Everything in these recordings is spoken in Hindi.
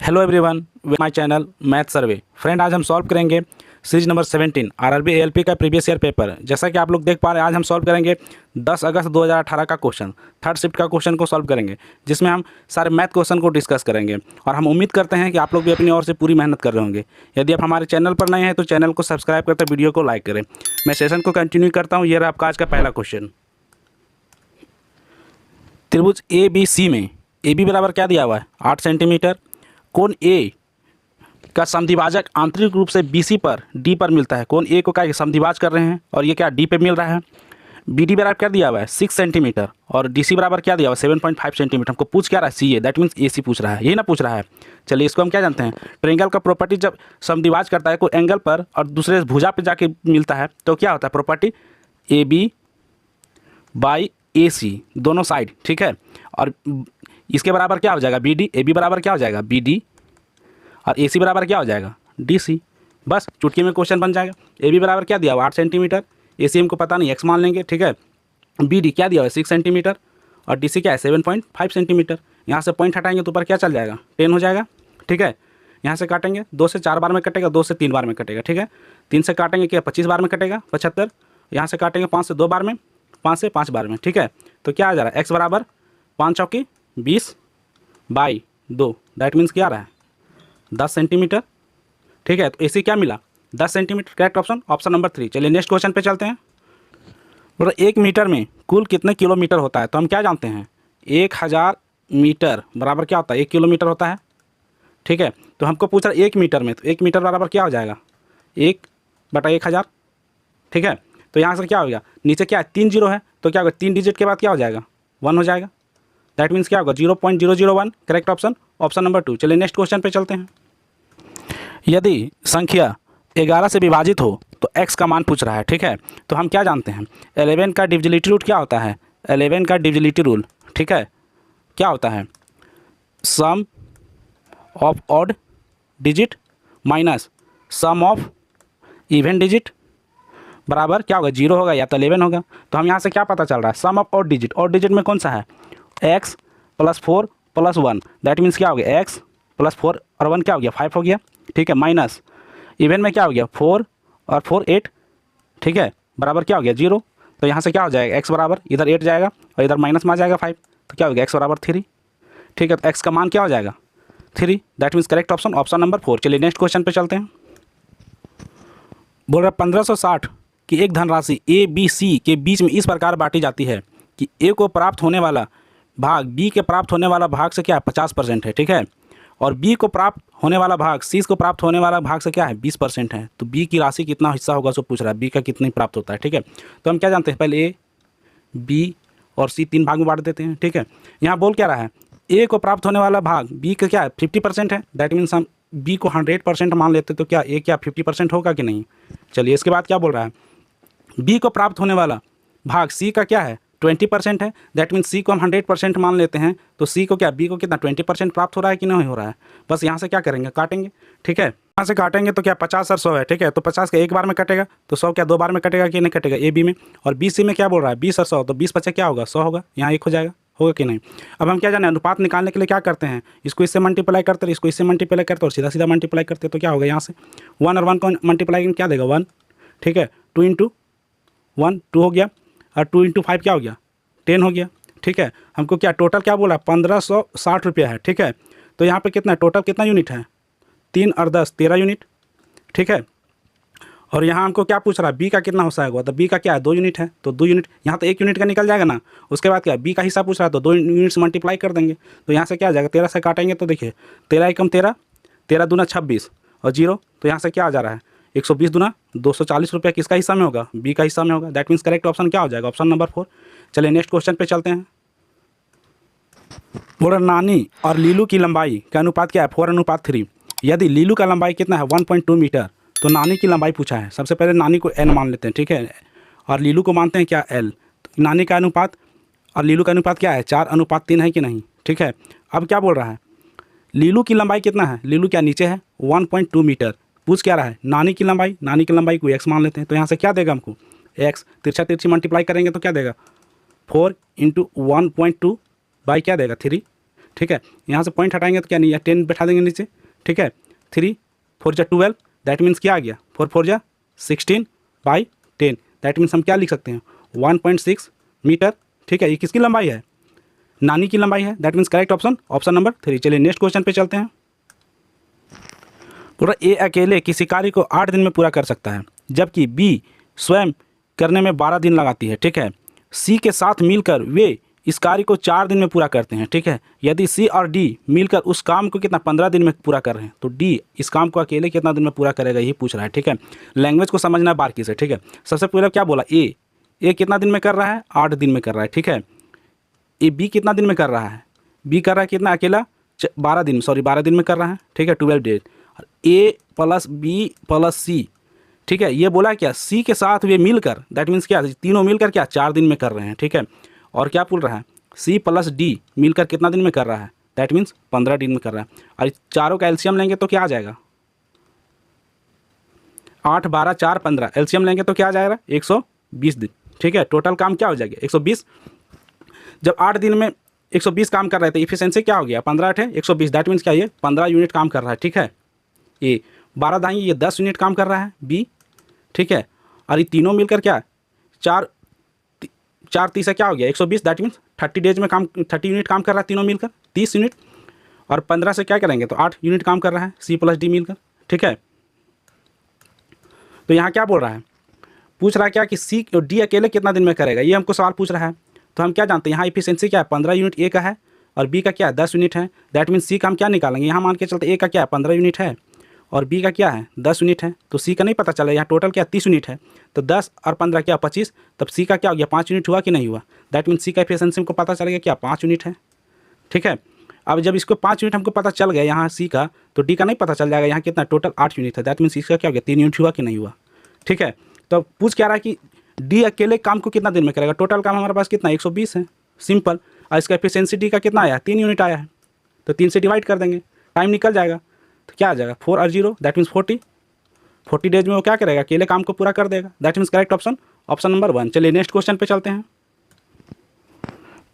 Hello everyone, my channel math survey. Friend, आज हम सॉल्व करेंगे सीरीज नंबर 17 आरआरबी एएलपी का प्रीवियस ईयर पेपर। जैसा कि आप लोग देख पा रहे हैं, आज हम सॉल्व करेंगे 10 अगस्त 2018 का क्वेश्चन, थर्ड शिफ्ट का क्वेश्चन को सॉल्व करेंगे, जिसमें हम सारे मैथ क्वेश्चन को डिस्कस करेंगे। और हम उम्मीद करते हैं कि आप लोग भी अपनी ओर से पूरी मेहनत कर रहे होंगे। यदि आप हमारे चैनल पर नए हैं तो चैनल को सब्सक्राइब करते, वीडियो को लाइक करें। मैं सेशन को कंटिन्यू करता हूँ। ये रहा आपका आज का पहला क्वेश्चन। त्रिभुज ए बी सी में ए बी बराबर क्या दिया हुआ है, 8 सेंटीमीटर। कोण ए का समद्विभाजक आंतरिक रूप से BC पर D पर मिलता है। कोण ए को क्या समद्विभाज कर रहे हैं और ये क्या D पे मिल रहा है। BD बराबर क्या दिया हुआ है, 6 सेंटीमीटर। और DC बराबर क्या दिया हुआ है, 7.5 सेंटीमीटर। हमको पूछ क्या रहा है, CA, दैट मीन्स AC पूछ रहा है, यही ना पूछ रहा है। चलिए, इसको हम क्या जानते हैं, ट्रायंगल का प्रॉपर्टी जब समद्विभाज करता है कोई एंगल पर और दूसरे भुजा पे जाके मिलता है तो क्या होता है, प्रॉपर्टी AB बाई AC दोनों साइड, ठीक है। और इसके बराबर क्या हो जाएगा, BD। AB बराबर क्या हो जाएगा, BD। और AC बराबर क्या हो जाएगा, DC। बस चुटकी में क्वेश्चन बन जाएगा। AB बराबर क्या दिया हुआ, 8 सेंटीमीटर। AC हमको पता नहीं, x मान लेंगे, ठीक है। BD क्या दिया हुआ है, 6 सेंटीमीटर। और DC क्या है, 7.5 सेंटीमीटर। यहाँ से पॉइंट हटाएंगे तो ऊपर क्या चल जाएगा, 10 हो जाएगा, ठीक है। यहाँ से काटेंगे, 2 से 4 बार में कटेगा, 2 से 3 बार में कटेगा, ठीक है। 3 से काटेंगे क्या, 25 बार में कटेगा, 75। यहाँ से काटेंगे 5 से 2 बार में, 5 से 5 बार में, ठीक है। तो क्या आ जा रहा है, x बराबर 5 चौकी 20 बाई 2, दैट मीन्स क्या आ रहा है, 10 सेंटीमीटर, ठीक है। तो AC क्या मिला, 10 centimetre. Correct option, option number 3। चलिए नेक्स्ट क्वेश्चन पे चलते हैं। बोलो 1 मीटर में कुल कितने किलोमीटर होता है। तो हम क्या जानते हैं, 1000 मीटर बराबर क्या होता है, 1 किलोमीटर होता है, ठीक है। तो हमको पूछ रहा है 1 मीटर में, तो 1 मीटर बराबर क्या हो जाएगा, 1/1000, ठीक है। तो यहाँ से क्या हो गया, नीचे क्या है, 3 जीरो है, तो क्या होगा, 3 डिजिट के बाद क्या हो जाएगा, 1 हो जाएगा। दैट मीन्स क्या होगा, 0.001। Correct option, option number 2। चलिए नेक्स्ट क्वेश्चन पे चलते हैं। यदि संख्या 11 से विभाजित हो तो x का मान पूछ रहा है, ठीक है। तो हम क्या जानते हैं, 11 का डिविजिबिलिटी रूल क्या होता है, 11 का डिविजिबिलिटी रूल, ठीक है, क्या होता है, sum of odd digit minus sum of even digit बराबर क्या होगा, 0 होगा या तो 11 होगा। तो हम यहाँ से क्या पता चल रहा है, सम ऑफ ऑड डिजिट में कौन सा है, x + 4 + 1, दैट मीन्स क्या हो गया, x + 4 और 1 क्या हो गया, 5 हो गया, ठीक है। माइनस इवन में क्या हो गया, 4 और 4 8, ठीक है, बराबर क्या हो गया, 0। तो यहाँ से क्या हो जाएगा, x बराबर इधर 8 जाएगा और इधर माइनस में आ जाएगा 5, तो क्या हो गया, x बराबर 3, ठीक है। तो x का मान क्या हो जाएगा, 3, that means correct option, option number 4। चलिए नेक्स्ट क्वेश्चन पे चलते हैं। बोल रहा 1560 की एक धनराशि ABC के बीच में इस प्रकार बांटी जाती है कि A को प्राप्त होने वाला भाग B के प्राप्त होने वाला भाग से क्या है, 50% है, ठीक है। और B को प्राप्त होने वाला भाग C को प्राप्त होने वाला भाग से क्या है, 20% है। तो B की राशि कितना हिस्सा होगा सो पूछ रहा है, B का कितनी प्राप्त होता है, ठीक है। तो हम क्या जानते हैं, पहले A B और C 3 भाग में बांट देते हैं, ठीक है। यहाँ बोल क्या रहा है, A को प्राप्त होने वाला भाग B का क्या है, 50% है, दैट मीन्स हम B को 100% मान लेते तो क्या A क्या 50% होगा कि नहीं। चलिए इसके बाद क्या बोल रहा है, B को प्राप्त होने वाला भाग C का क्या है, 20% है, दैट मीन्स C को हम 100% मान लेते हैं। तो C को क्या, B को कितना 20% प्राप्त हो रहा है कि नहीं हो रहा है। बस यहाँ से क्या करेंगे, काटेंगे, ठीक है। यहाँ से काटेंगे तो क्या 50 और 100 है, ठीक है। तो 50 का एक बार में कटेगा, तो 100 क्या 2 बार में कटेगा कि नहीं कटेगा, AB में। और BC में क्या बोल रहा है, 20 और 100, तो 20 बचे क्या होगा, 100 होगा, यहाँ 1 हो जाएगा, होगा कि नहीं। अब हम क्या जाने, अनुपात निकालने के लिए क्या करते हैं, इसको इससे मल्टीप्लाई करते हैं, इसको इससे मल्टीप्लाई करते और सीधा सीधा मल्टीप्लाई करते हैं। तो क्या होगा, यहाँ से 1 और 1 को मल्टीप्लाई क्या देगा, 1, ठीक है। 2 × 1 2 हो गया, और 2 × 5 क्या हो गया, 10 हो गया, ठीक है। हमको क्या टोटल क्या बोला, 1560 रुपया है, ठीक है। तो यहाँ पे कितना टोटल कितना यूनिट है, 3 और 10 13 यूनिट, ठीक है। और यहाँ हमको क्या पूछ रहा है, B का कितना हिस्सा है, तो B का क्या है, 2 यूनिट है, तो 2 यूनिट यहाँ तो 1 यूनिट का निकल जाएगा ना। उसके बाद क्या B का हिस्सा पूछ रहा है, तो 2 यूनिट से मल्टीप्लाई कर देंगे। तो यहाँ से क्या आ जाएगा, 13 से काटेंगे तो देखिए 13 एकम 13, 13 दूना 26 और 0, तो यहाँ से क्या आ जा रहा है, 120 दूना 240 रुपया किसका हिस्सा में होगा, B का हिस्सा में होगा। दैट मीन्स करेक्ट ऑप्शन क्या हो जाएगा, ऑप्शन नंबर 4। चलिए नेक्स्ट क्वेश्चन पे चलते हैं। बोला नानी और लीलू की लंबाई का अनुपात क्या है, 4:3। यदि लीलू का लंबाई कितना है, 1.2 मीटर, तो नानी की लंबाई पूछा है। सबसे पहले नानी को L मान लेते हैं, ठीक है, और लीलू को मानते हैं क्या, L। तो नानी का अनुपात और लीलू का अनुपात क्या है, 4:3 है कि नहीं, ठीक है। अब क्या बोल रहा है, लीलू की लंबाई कितना है, लीलू क्या नीचे है, 1.2 मीटर। पूछ क्या रहा है, नानी की लंबाई को x मान लेते हैं। तो यहाँ से क्या देगा हमको, x तिरछा तिरछी मल्टीप्लाई करेंगे तो क्या देगा, 4 × 1.2 बाई क्या देगा, 3, ठीक है। यहाँ से पॉइंट हटाएंगे तो क्या नहीं है, 10 बैठा देंगे नीचे, ठीक है। 3 4 जा 12, दैट मीन्स क्या आ गया, 4 4 जा 16/10, दैट मीन्स हम क्या लिख सकते हैं 1.6 मीटर, ठीक है। ये किसकी लंबाई है, नानी की लंबाई है, that means correct option option number 3। चलिए नेक्स्ट क्वेश्चन पे चलते हैं। पूरा ए अकेले किसी कार्य को 8 दिन में पूरा कर सकता है, जबकि बी स्वयं करने में 12 दिन लगाती है, ठीक है। सी के साथ मिलकर वे इस कार्य को 4 दिन में पूरा करते हैं, ठीक है। यदि सी और डी मिलकर उस काम को कितना 15 दिन में पूरा कर रहे हैं, तो डी इस काम को अकेले कितना दिन में पूरा करेगा, यही पूछ रहा है, ठीक है। लैंग्वेज को समझना है बारीकी से, ठीक है। सबसे पहले क्या बोला, ए कितना दिन में कर रहा है, 8 दिन में कर रहा है, ठीक है। ए बी कितना दिन में कर रहा है, बी कर रहा है कितना अकेला 12 दिन, सॉरी 12 दिन में कर रहा है, ठीक है, 12 डेज। ए प्लस बी प्लस सी, ठीक है। ये बोला क्या, सी के साथ वे मिलकर, दैट मीन्स क्या, तीनों मिलकर क्या 4 दिन में कर रहे हैं, ठीक है। और क्या बोल रहा है, सी प्लस डी मिलकर कितना दिन में कर रहा है, दैट मीन्स 15 दिन में कर रहा है। और चारों का एलसीएम लेंगे तो क्या आ जाएगा, 8 12 4 15, एलसीएम लेंगे तो क्या आ जाएगा 120 दिन, ठीक है। टोटल काम क्या हो जाएगा 120। जब 8 दिन में 120 काम कर रहे थे, इफिशिएंसी क्या हो गया 15 8 120, दैट मीन्स क्या, ये 15 यूनिट काम कर रहा है, ठीक है। ये 12 दाएँ ये 10 यूनिट काम कर रहा है बी, ठीक है। और ये तीनों मिलकर क्या 4 30 क्या हो गया 120, दैट मीन्स 30 डेज में काम 30 यूनिट काम कर रहा है तीनों मिलकर 30 यूनिट। और 15 से क्या करेंगे तो 8 यूनिट काम कर रहा है सी प्लस डी मिलकर, ठीक है। तो यहाँ क्या बोल रहा है, पूछ रहा है क्या कि सी और डी अकेले कितना दिन में करेगा, ये हमको सवाल पूछ रहा है। तो हम क्या जानते हैं यहाँ इफिशिएंसी क्या है 15 यूनिट ए का है और बी का क्या है 10 यूनिट है, दैट मीन्स सी का हम क्या निकालेंगे, यहाँ मान के चलते ए का क्या है 15 यूनिट है और बी का क्या है 10 यूनिट है, तो सी का नहीं पता चला, यहाँ टोटल क्या 30 यूनिट है, तो 10 और 15 क्या 25, तब सी का क्या हो गया 5 यूनिट हुआ कि नहीं हुआ, दैट मीन्स सी का एफिशिएंसी हमको पता चल गया क्या 5 यूनिट है, ठीक है। अब जब इसको 5 यूनिट हमको पता चल गया यहाँ सी का, तो डी का नहीं पता चल जाएगा, यहाँ कितना टोटल 8 यूनिट है, दैट मीन्स इसका क्या हो गया 3 यूनिट हुआ कि नहीं हुआ, ठीक है। तो पूछ क्या रहा है कि डी अकेले काम को कितना दिन में करेगा, टोटल काम हमारे पास कितना 120 है, सिंपल। और इसका एफिशिएंसी डी का कितना आया 3 यूनिट आया है, तो 3 से डिवाइड कर देंगे, टाइम निकल जाएगा, तो क्या आ जाएगा 4 और 0, दैट मीन्स 40 डेज में वो क्या करेगा अकेले काम को पूरा कर देगा, that means correct option option number 1। चलिए नेक्स्ट क्वेश्चन पे चलते हैं।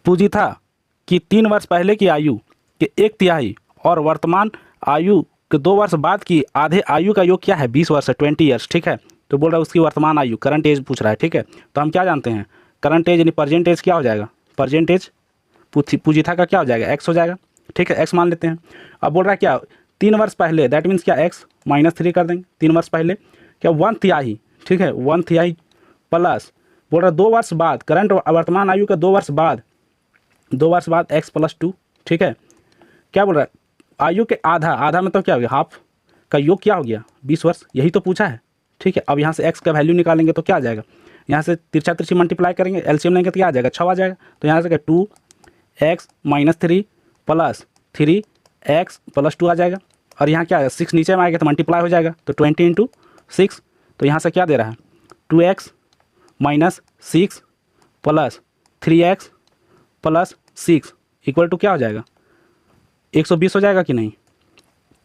पूछी था कि 3 वर्ष पहले की आयु के 1/3 और वर्तमान आयु के 2 वर्ष बाद की आधे आयु का योग क्या है 20 वर्ष है 20 ईयर्स, ठीक है। तो बोल रहा है उसकी वर्तमान आयु करंट एज पूछ रहा है, ठीक है। तो हम क्या जानते हैं करंट एज यानी प्रेजेंट एज क्या हो जाएगा, प्रेजेंट एज पूछी था का क्या हो जाएगा एक्स हो जाएगा, ठीक है, एक्स मान लेते हैं। अब बोल रहा है क्या 3 वर्ष पहले, दैट मीन्स क्या एक्स -3 कर देंगे, 3 वर्ष पहले क्या 1/3, ठीक है 1/3 प्लस बोल रहा है 2 वर्ष बाद करंट वर्तमान आयु का 2 वर्ष बाद x + 2, ठीक है। क्या बोल रहा है आयु के आधा में तो क्या हो गया हाफ का योग क्या हो गया 20 वर्ष, यही तो पूछा है, ठीक है। अब यहाँ से x का वैल्यू निकालेंगे तो क्या आ जाएगा, यहाँ से तिरछा तिरछी मल्टीप्लाई करेंगे, एलसीएम लेंगे तो क्या आ जाएगा 6 आ जाएगा, तो यहाँ से क्या 2x - 3 + 3x + 2 आ जाएगा। और यहाँ क्या है 6 नीचे में आएगा तो मल्टीप्लाई हो जाएगा, तो 20 × 6, तो यहाँ से क्या दे रहा है 2x - 6 + 3x + 6 इक्वल टू क्या हो जाएगा 120 हो जाएगा कि नहीं।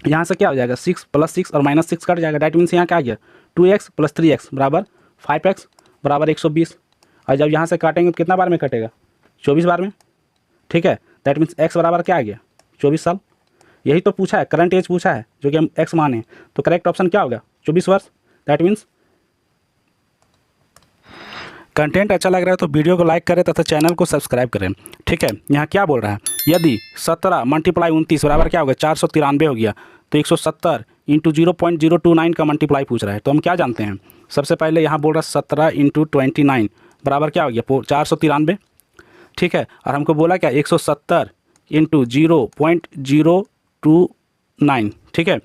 यहाँ से क्या हो जाएगा 6 + 6 और -6 कट जाएगा, डैट मीन्स यहाँ क्या आ गया 2x + 3x = 5x = 120। और जब यहाँ से काटेंगे तो कितना बार में कटेगा 24 बार में, ठीक है। दैट मीन्स x बराबर क्या आ गया 24 साल, यही तो पूछा है करंट एज पूछा है जो कि हम x माने, तो करेक्ट ऑप्शन क्या होगा 24 वर्ष। दैट मीन्स कंटेंट अच्छा लग रहा है तो वीडियो को लाइक करें तथा चैनल को सब्सक्राइब करें, ठीक है। यहाँ क्या बोल रहा है यदि 17 × 29 बराबर क्या होगा 493 हो गया, तो 170 × 0.029 का मल्टीप्लाई पूछ रहा है। तो हम क्या जानते हैं सबसे पहले यहाँ बोल रहा है 17 × 29 बराबर क्या हो गया 493, ठीक है। और हमको बोला क्या 170 × 0.029, ठीक है।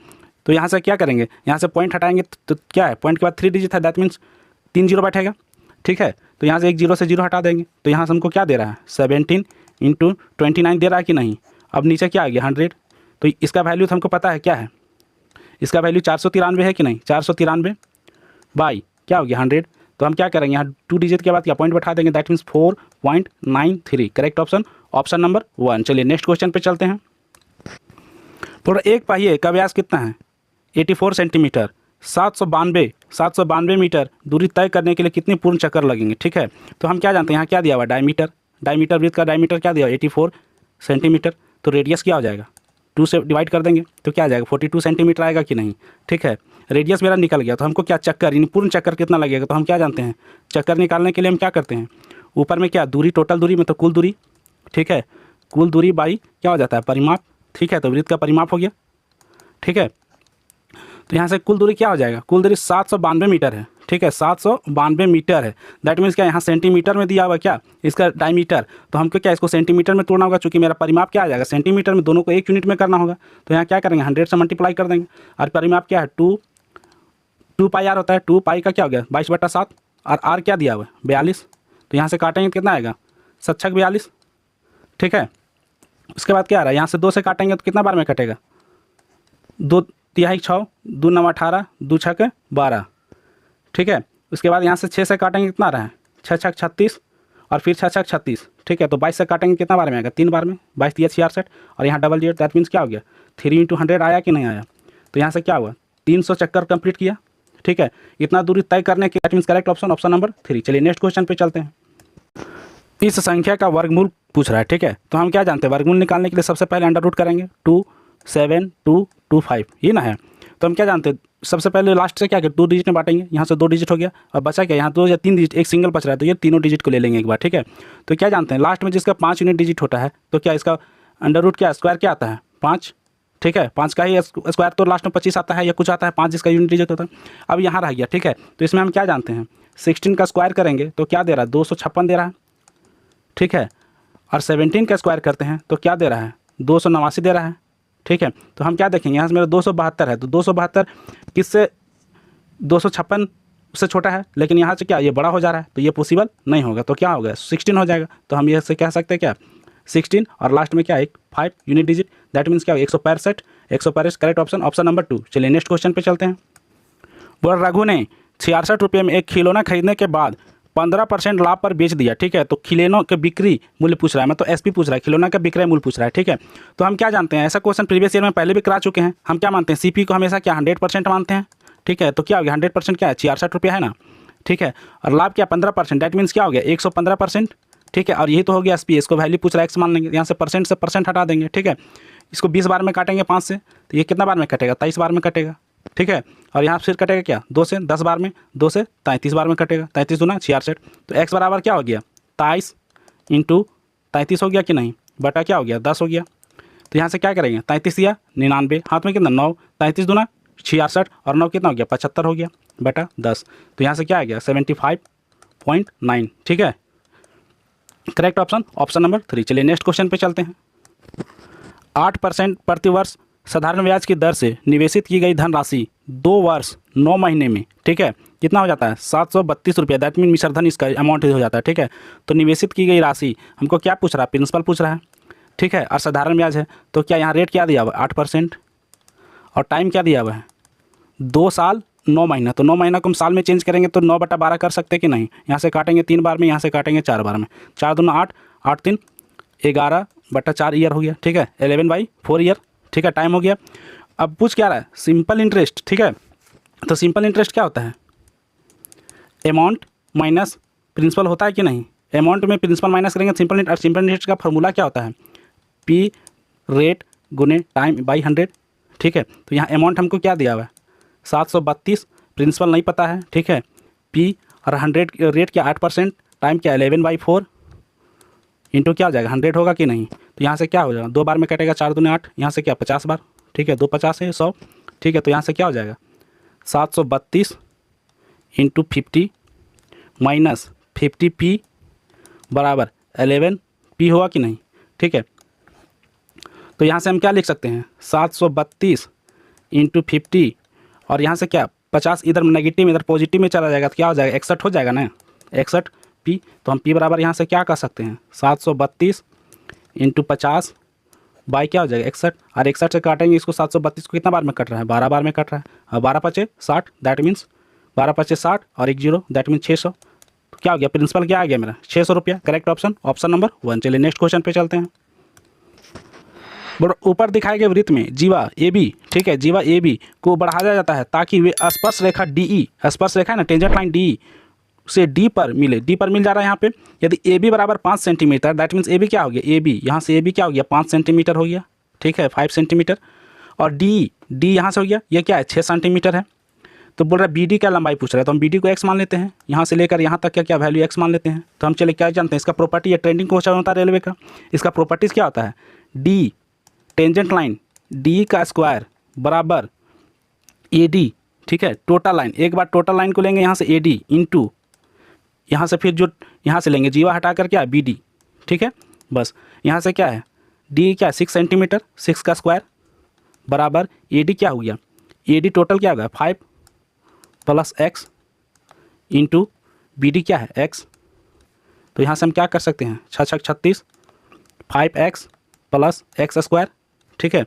तो यहाँ से क्या करेंगे यहाँ से पॉइंट हटाएंगे तो क्या है पॉइंट के बाद 3 डिजिट है, दैट मीन्स 3 0 बैठेगा, ठीक है। तो यहाँ से 1 0 से 0 हटा देंगे, तो यहाँ से हमको क्या दे रहा है 17 × 29 दे रहा है कि नहीं। अब नीचे क्या आ गया 100, तो इसका वैल्यू तो हमको पता है क्या है, इसका वैल्यू 493 है कि नहीं, 493 बाई क्या हो गया 100। तो हम क्या करेंगे यहाँ 2 डिजिट के बाद क्या पॉइंट बैठा देंगे, that means 4.93, correct option option number 1। चलिए नेक्स्ट क्वेश्चन पे चलते हैं। थोड़ा एक पहिए का व्यास कितना है 84 सेंटीमीटर, 792 मीटर दूरी तय करने के लिए कितने पूर्ण चक्कर लगेंगे, ठीक है। तो हम क्या जानते हैं यहाँ क्या दिया हुआ डायमीटर वृत्त का डायमीटर क्या दिया 84 सेंटीमीटर, तो रेडियस क्या हो जाएगा 2 से डिवाइड कर देंगे तो क्या आ जाएगा 42 सेंटीमीटर आएगा कि नहीं। ठीक है, रेडियस मेरा निकल गया तो हमको क्या चक्कर यानी पूर्ण चक्कर कितना लगेगा, तो हम क्या जानते हैं चक्कर निकालने के लिए हम क्या करते हैं ऊपर में क्या दूरी, टोटल दूरी में तो कुल दूरी। ठीक है, कुल दूरी बाई क्या हो जाता है परिमाप। ठीक है, तो वृत्त का परिमाप हो गया। ठीक है, तो यहाँ से कुल दूरी क्या हो जाएगा, कुल दूरी 792 मीटर है। ठीक है, 792 मीटर है। दैट मीन्स क्या यहाँ सेंटीमीटर में दिया हुआ क्या इसका डायमीटर, तो हमको क्या इसको सेंटीमीटर में तोड़ना होगा, चूँकि मेरा परिमाप क्या आ जाएगा सेंटीमीटर में, दोनों को 1 यूनिट में करना होगा। तो यहाँ क्या करेंगे 100 से मल्टीप्लाई कर देंगे और परिमाप क्या है 2 पाई आर होता है। 2 पाई का क्या हो गया 22/7 और आर क्या दिया हुआ है 42। तो यहाँ से काटेंगे कितना आएगा 7×6 42। ठीक है, उसके बाद क्या आ रहा है यहाँ से 2 से काटेंगे तो कितना बार में कटेगा 2 तिहाई 6, 2 9 18, 2 6 12। ठीक है, उसके बाद यहाँ से 6 से काटेंगे कितना आ रहा है 6×6 36 और फिर 6×6 36। ठीक है, तो 22 से काटेंगे कितना बार में आएगा 3 बार में, 22 3 66 और यहाँ डबल 0। दैट मीन्स क्या हो गया 3 × 100 आया कि नहीं आया। तो यहाँ से क्या हुआ 300 चक्कर कंप्लीट किया। ठीक है, इतना दूरी तय करने की that means correct option option number 3। चलिए नेक्स्ट क्वेश्चन पे चलते हैं। इस संख्या का वर्गमूल पूछ रहा है। ठीक है, तो हम क्या जानते हैं वर्गमूल निकालने के लिए सबसे पहले अंडर रूट करेंगे 2 7 2 2 5 ये ना है। तो हम क्या जानते हैं सबसे पहले लास्ट से क्या करें 2 डिजिट में बांटेंगे, यहाँ से 2 डिजिट हो गया और बचा क्या यहाँ 2 या 3 डिजिट, एक सिंगल बच रहा है तो ये तीनों डिजिट को ले लेंगे एक बार। ठीक है, तो क्या जानते हैं लास्ट में जिसका 5 यूनिट डिजिट होता है तो क्या इसका अंडर रूट क्या स्क्वायर क्या आता है 5। ठीक है, 5 का ही स्क्वायर तो लास्ट में 25 आता है या कुछ आता है 5 जिसका यूनिट डिजिट होता है। अब यहाँ रह गया। ठीक है, तो इसमें हम क्या जानते हैं 16 का स्क्वायर करेंगे तो क्या दे रहा है 256 दे रहा है। ठीक है, और 17 का स्क्वायर करते हैं तो क्या दे रहा है 289 दे रहा है। ठीक है, तो हम क्या देखेंगे यहाँ से मेरा 272 है तो 272 किससे 256 उससे छोटा है, लेकिन यहाँ से क्या ये बड़ा हो जा रहा है तो ये पॉसिबल नहीं होगा। तो क्या होगा 16 हो जाएगा। तो हम ये से कह सकते हैं क्या 16 और लास्ट में क्या एक 5 यूनिट डिजिट दैट मीन्स क्या 165 165 करेक्ट ऑप्शन ऑप्शन नंबर 2। चलिए नेक्स्ट क्वेश्चन पे चलते हैं। बोल रघु ने 66 रुपये में एक खिलौना खरीदने के बाद 15% लाभ पर बेच दिया। ठीक है, तो खिलौनों के बिक्री मूल्य पूछ रहा है, मैं तो एसपी पूछ रहा है, खिलौना का बिक्रय मूल्य पूछ रहा है। ठीक है, तो हम क्या जानते हैं ऐसा क्वेश्चन प्रीवियस ईयर में पहले भी करा चुके हैं। हम क्या मानते हैं सीपी को हमेशा क्या 100% मानते हैं। ठीक है, तो क्या हो गया 100% क्या है 66 रुपये है ना। ठीक है, और लाभ क्या 15% दैट मीन्स क्या हो गया 115%। ठीक है, और यही तो हो गया एसपी, इसको वैल्यू पूछ रहा है एक्स मान लेंगे, यहाँ से परसेंट हटा देंगे। ठीक है, इसको 20 बार में काटेंगे 5 से तो ये कितना बार में कटेगा 23 बार में कटेगा। ठीक है, और यहाँ फिर कटेगा क्या 2 से 10 बार में, 2 से 33 बार में कटेगा, 33 दूना 66। तो x बराबर क्या हो गया 23 × 33 हो गया कि नहीं, बटा क्या हो गया 10 हो गया। तो यहाँ से क्या करेंगे 33 या 99, हाथ में कितना 9, 33 दूना 66 और 9 कितना हो गया 75 हो गया बटा 10। तो यहाँ से क्या आ गया 75.9। ठीक है, करेक्ट ऑप्शन ऑप्शन नंबर 3। चलिए नेक्स्ट क्वेश्चन पे चलते हैं। 8% प्रतिवर्ष साधारण ब्याज की दर से निवेशित की गई धनराशि 2 वर्ष 9 महीने में ठीक है कितना हो जाता है 732 रुपये। दैट मीन मिश्रधन इसका अमाउंट हो जाता है। ठीक है, तो निवेशित की गई राशि हमको क्या पूछ रहा है प्रिंसिपल पूछ रहा है। ठीक है, और साधारण ब्याज है तो क्या यहाँ रेट क्या दिया हुआ है 8% और टाइम क्या दिया हुआ है 2 साल 9 महीना। तो 9 महीना को हम साल में चेंज करेंगे तो 9/12 कर सकते कि नहीं। यहाँ से काटेंगे 3 बार में, यहाँ से काटेंगे 4 बार में, 4 दूना 8, 8 3 11/4 ईयर हो गया। ठीक है, 11/4 ईयर। ठीक है, टाइम हो गया। अब पूछ क्या रहा है सिंपल इंटरेस्ट। ठीक है, तो सिंपल इंटरेस्ट क्या होता है अमाउंट माइनस प्रिंसिपल होता है कि नहीं। अमाउंट में प्रिंसिपल माइनस करेंगे सिंपल इंटरेस्ट। सिंपल इंटरेस्ट का फॉर्मूला क्या होता है पी रेट गुने टाइम बाई 100। ठीक है, तो यहाँ अमाउंट हमको क्या दिया हुआ है 732, प्रिंसिपल नहीं पता है। ठीक है, पी और 100 रेट क्या 8%, टाइम क्या 11/4 इंटू क्या हो जाएगा 100 होगा कि नहीं। तो यहाँ से क्या हो जाएगा 2 बार में कटेगा 4 दूने 8, यहाँ से क्या 50 बार। ठीक है, 2 50 है 100। ठीक है, तो यहाँ से क्या हो जाएगा 732 इंटू 50 माइनस 50p बराबर 11p होगा कि नहीं। ठीक है, तो यहाँ से हम क्या लिख सकते हैं 732 इंटू 50 और यहाँ से क्या 50 इधर नेगेटिव इधर पॉजिटिव में चला जाएगा तो क्या हो जाएगा 61 हो जाएगा ना 61p। तो हम p बराबर यहाँ से क्या कर सकते हैं 732 इंटू 50 बाई क्या हो जाएगा 61 और 61 से काटेंगे इसको 732 को कितना बार में कट रहा है 12 बार में कट रहा है और 12 पचे 60 दैट मीन्स 12 पचे 60 और 1 0 दैट मीन्स 600। तो क्या हो गया प्रिंसिपल क्या आ गया मेरा 600 रुपया। Correct option option number 1। चलिए नेक्स्ट क्वेश्चन पे चलते हैं। ऊपर दिखाए गए वृत्त में जीवा ए बी ठीक है जीवा ए बी को बढ़ाया जाता है ताकि वे स्पर्श रेखा डी ई स्पर्श रेखा है ना टेंजेंट लाइन डी ई से डी पर मिले। डी पर मिल जा रहा है यहाँ पे। यदि ए बी बराबर 5 centimetre that means A B क्या हो गया ए बी यहाँ से ए बी क्या हो गया 5 सेंटीमीटर हो गया। ठीक है 5 सेंटीमीटर। और डी यहाँ से हो गया, ये क्या है 6 सेंटीमीटर है। तो बोल रहा है बी डी क्या लंबाई पूछ रहा है, तो हम बी डी को एक्स मान लेते हैं, यहाँ से लेकर यहाँ तक क्या क्या वैल्यू एक्स मान लेते हैं। तो हम चले क्या जानते हैं, इसका प्रॉपर्टी, ये ट्रेंडिंग क्वेश्चन होता है रेलवे का, इसका प्रॉपर्टीज़ क्या होता है, डी टेंजेंट लाइन डी का स्क्वायर बराबर ए डी, ठीक है टोटल लाइन, एक बार टोटल लाइन को लेंगे यहाँ से ए डी इंटू यहाँ से फिर जो यहाँ से लेंगे जीवा हटा कर क्या है बी डी, ठीक है। बस यहाँ से क्या है डी क्या है 6 सेंटीमीटर, 6 का स्क्वायर बराबर ए डी क्या हो गया, ए डी टोटल क्या होगा 5 plus X into B D क्या है एक्स। तो यहाँ से हम क्या कर सकते हैं 6 6 36 5x प्लस एक्स स्क्वायर, ठीक है।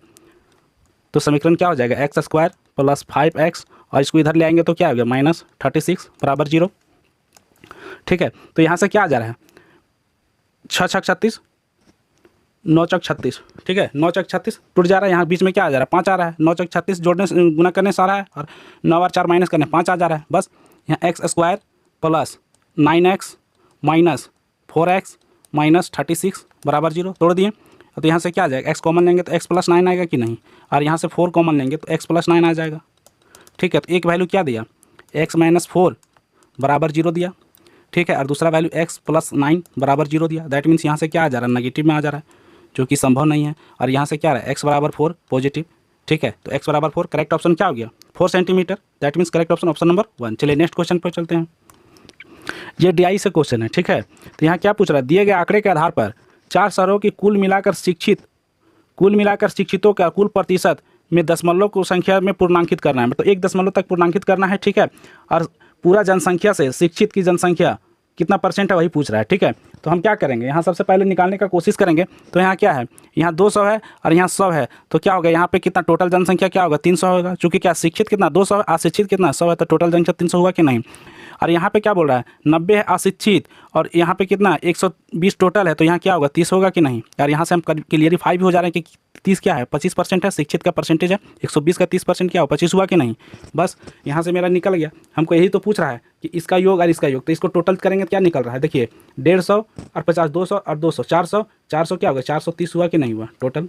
तो समीकरण क्या हो जाएगा एक्स स्क्वायर प्लस 5x, और इसको इधर ले आएंगे तो क्या हो गया -36 बराबर 0, ठीक है। तो यहाँ से क्या आ जा रहा है 6 6 36 9 चौक 36, ठीक है 9 चौक 36 टूट जा रहा है, यहाँ बीच में क्या आ जा रहा है 5 आ रहा है, 9 चौक 36 जोड़ने गुना करने से आ रहा है, और 9 और 4 माइनस करने 5 आ जा रहा है। बस यहाँ x square plus 9x minus 4x minus 36 बराबर 0 तोड़ दिए। तो यहाँ से क्या आ जाएगा x कॉमन लेंगे तो x प्लस 9 आएगा कि नहीं, और यहाँ से 4 कॉमन लेंगे तो x प्लस 9 आ जाएगा, ठीक है। तो एक वैल्यू क्या दिया x माइनस 4 बराबर 0 दिया, ठीक है, और दूसरा वैल्यू x प्लस 9 बराबर 0 दिया। दैट मीन्स यहाँ से क्या आ जा रहा है नेगेटिव में आ जा रहा है, जो कि संभव नहीं है। और यहाँ से क्या रहा है x बराबर 4 पॉजिटिव, ठीक है। तो x बराबर 4 करेक्ट ऑप्शन क्या हो गया 4 centimetre, that means correct option option number 1। चलिए नेक्स्ट क्वेश्चन पर चलते हैं। ये DI से क्वेश्चन है, ठीक है। तो यहाँ क्या पूछ रहा है, दिए गए आंकड़े के आधार पर 4 शहरों की कुल मिलाकर शिक्षितों का कुल प्रतिशत में दशमलव को संख्या में पूर्णांकित करना है, मतलब 1 दशमलव तक पूर्णांकित करना है, ठीक है। और पूरा जनसंख्या से शिक्षित की जनसंख्या कितना % है वही पूछ रहा है, ठीक है। तो हम क्या करेंगे यहाँ सबसे पहले निकालने का कोशिश करेंगे। तो यहाँ क्या है, यहाँ 200 है और यहाँ 100 है, तो क्या होगा यहाँ पे कितना टोटल जनसंख्या क्या होगा 300 होगा, चूँकि क्या शिक्षित कितना 200 है, अशिक्षित कितना 100 है, तो टोटल जनसंख्या 300 हुआ कि नहीं। और यहाँ पे क्या बोल रहा है 90 है अशिक्षित, और यहाँ पे कितना 120 टोटल है, तो यहाँ क्या होगा 30 होगा कि नहीं। और यहाँ से हम क्लियरिफाई भी हो जा रहे हैं कि 30 क्या है 25% है, शिक्षित का परसेंटेज है, 120 का 30% क्या हो 25 हुआ कि नहीं। बस यहाँ से मेरा निकल गया। हमको यही तो पूछ रहा है कि इसका योग और इसका योग, तो इसको टोटल करेंगे क्या निकल रहा है, देखिए 150 और 50 200 और 200 400 400 क्या होगा 430 हुआ कि नहीं हुआ टोटल।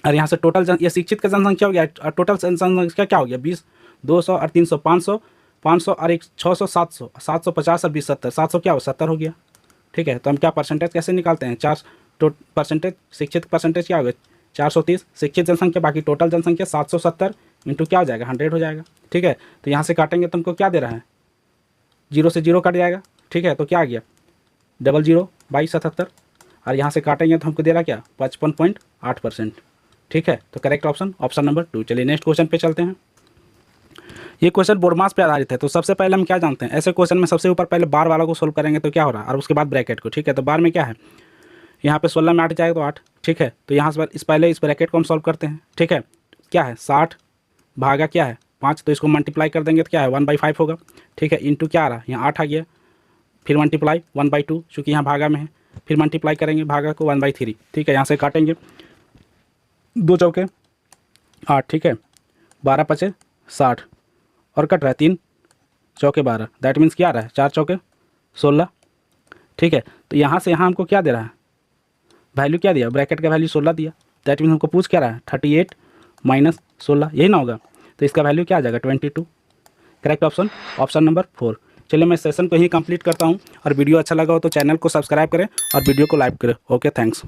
और यहाँ से टोटल ये शिक्षित का जनसंख्या हो गया, और टोटल जनसंख्या क्या हो गया 20 200 और 300 500 और 600 700 750 और 20 70 700 क्या हो 70 हो गया, ठीक है। तो हम क्या परसेंटेज कैसे निकालते हैं 4 परसेंटेज शिक्षित परसेंटेज क्या होगा 430 शिक्षित जनसंख्या, बाकी टोटल जनसंख्या 770 इंटू क्या हो जाएगा 100 हो जाएगा, ठीक है। तो यहाँ से काटेंगे तो हमको क्या दे रहा है 0 से 0 कट जाएगा, ठीक है। तो क्या आ गया 00 22 77, और यहाँ से काटेंगे तो हमको दे रहा क्या 55.8%, ठीक है। तो करेक्ट ऑप्शन ऑप्शन नंबर 2। चलिए नेक्स्ट क्वेश्चन पे चलते हैं। ये क्वेश्चन बोर्ड मास पे आधारित है। तो सबसे पहले हम क्या जानते हैं, ऐसे क्वेश्चन में सबसे ऊपर पहले बार वाला को सोल्व करेंगे तो क्या हो रहा है, और उसके बाद ब्रैकेट को, ठीक है। तो बार में क्या है यहाँ पे 16 में 8 जाएगा तो 8, ठीक है। तो यहाँ से पहले इस ब्रैकेट को हम सॉल्व करते हैं, ठीक है। क्या है 60 भागा क्या है 5, तो इसको मल्टीप्लाई कर देंगे तो क्या है 1/5 होगा, ठीक है। इंटू क्या आ रहा है यहाँ 8 आ गया, फिर मल्टीप्लाई 1/2 चूँकि यहाँ भागा में है, फिर मल्टीप्लाई करेंगे भागा को 1/3, ठीक है। यहाँ से काटेंगे 2 चौके 8, ठीक है 12 पचे 60 और कट रहा है 3 चौके 12, दैट मीन्स क्या आ रहा है 4 चौके 16, ठीक है। तो यहाँ से यहाँ हमको क्या दे रहा है वैल्यू क्या दिया ब्रैकेट का वैल्यू 16 दिया, दैट मीन्स हमको पूछ क्या रहा है 38 माइनस 16, यही ना होगा। तो इसका वैल्यू क्या आ जाएगा 22, करेक्ट ऑप्शन ऑप्शन नंबर 4। चलिए मैं सेशन को ही कंप्लीट करता हूँ, और वीडियो अच्छा लगा हो तो चैनल को सब्सक्राइब करें और वीडियो को लाइक करें। Okay thanks.